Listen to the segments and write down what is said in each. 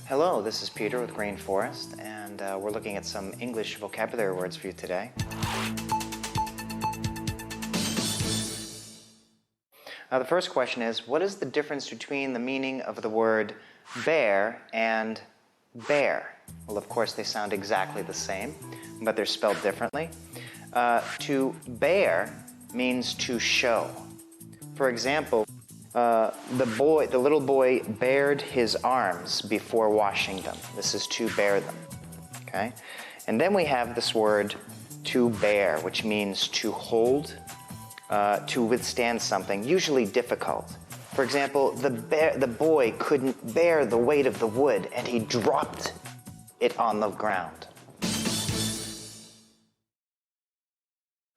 Hello, this is Peter with Green Forest, and we're looking at some English vocabulary words for you today. The first question is, what is the difference between the meaning of the word bear and bear? Well, of course, they sound exactly the same, but they're spelled differently. To bear means to show. For example, the little boy bared his arms before washing them. This is to bear them. Okay? And then we have this word to bear, which means to hold, to withstand something, usually difficult. For example, the boy couldn't bear the weight of the wood, and he dropped it on the ground.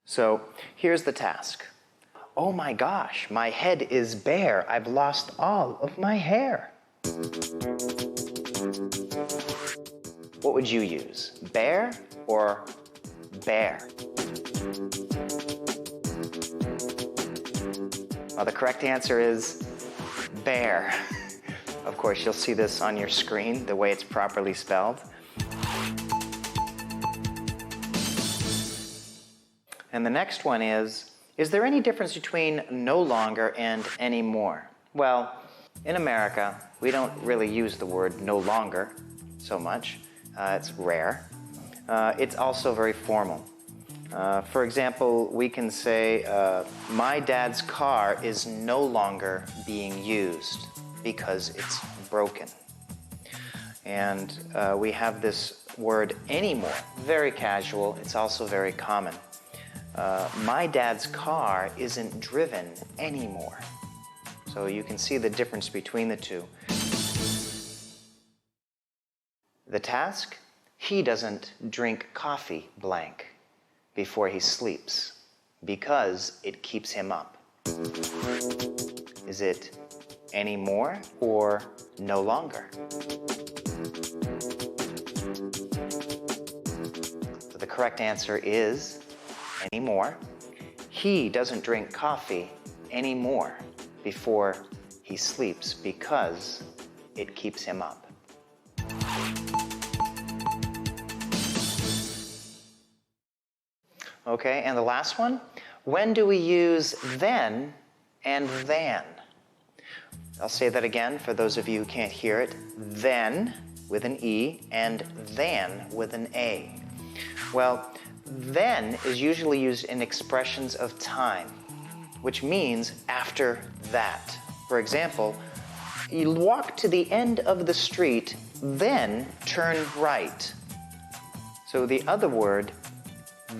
So here's the task. Oh my gosh, my head is bare. I've lost all of my hair. What would you use? Bear or bear? Well, the correct answer is bear. Of course, you'll see this on your screen, the way it's properly spelled. And the next one is there any difference between no longer and anymore? Well, in America, we don't really use the word no longer so much. It's rare. It's also very formal. For example, we can say, my dad's car is no longer being used because it's broken. And we have this word anymore, very casual. It's also very common. My dad's car isn't driven anymore. So you can see the difference between the two. The task? He doesn't drink coffee blank before he sleeps because it keeps him up. Is it anymore or no longer? So the correct answer is anymore. He doesn't drink coffee anymore before he sleeps because it keeps him up. Okay, and the last one, when do we use then and than? I'll say that again for those of you who can't hear it. Then with an E and than with an A. Well, then is usually used in expressions of time, which means after that. For example, you walk to the end of the street, then turn right. So the other word,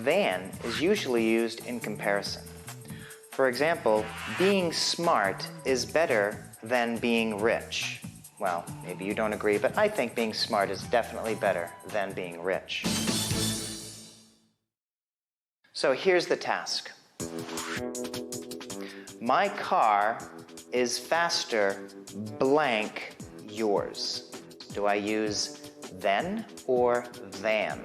than, is usually used in comparison. For example, being smart is better than being rich. Well, maybe you don't agree, but I think being smart is definitely better than being rich. So here's the task. My car is faster blank yours. Do I use then or than?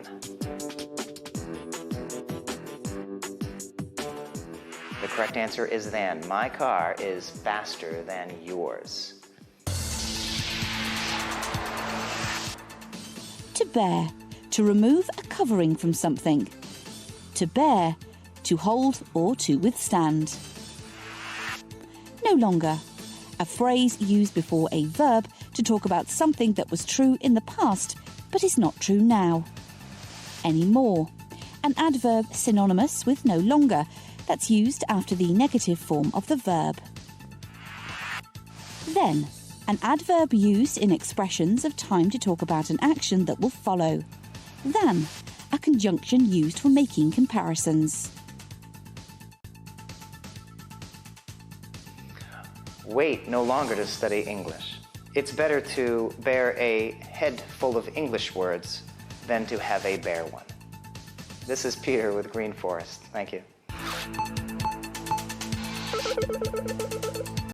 The correct answer is than. My car is faster than yours. To bear, to remove a covering from something. To bear, to hold or to withstand. No longer, a phrase used before a verb to talk about something that was true in the past but is not true now. Anymore, an adverb synonymous with no longer that's used after the negative form of the verb. Then, an adverb used in expressions of time to talk about an action that will follow. Than, a conjunction used for making comparisons. Wait no longer to study English. It's better to bear a head full of English words than to have a bare one. This is Peter with Green Forest. Thank you.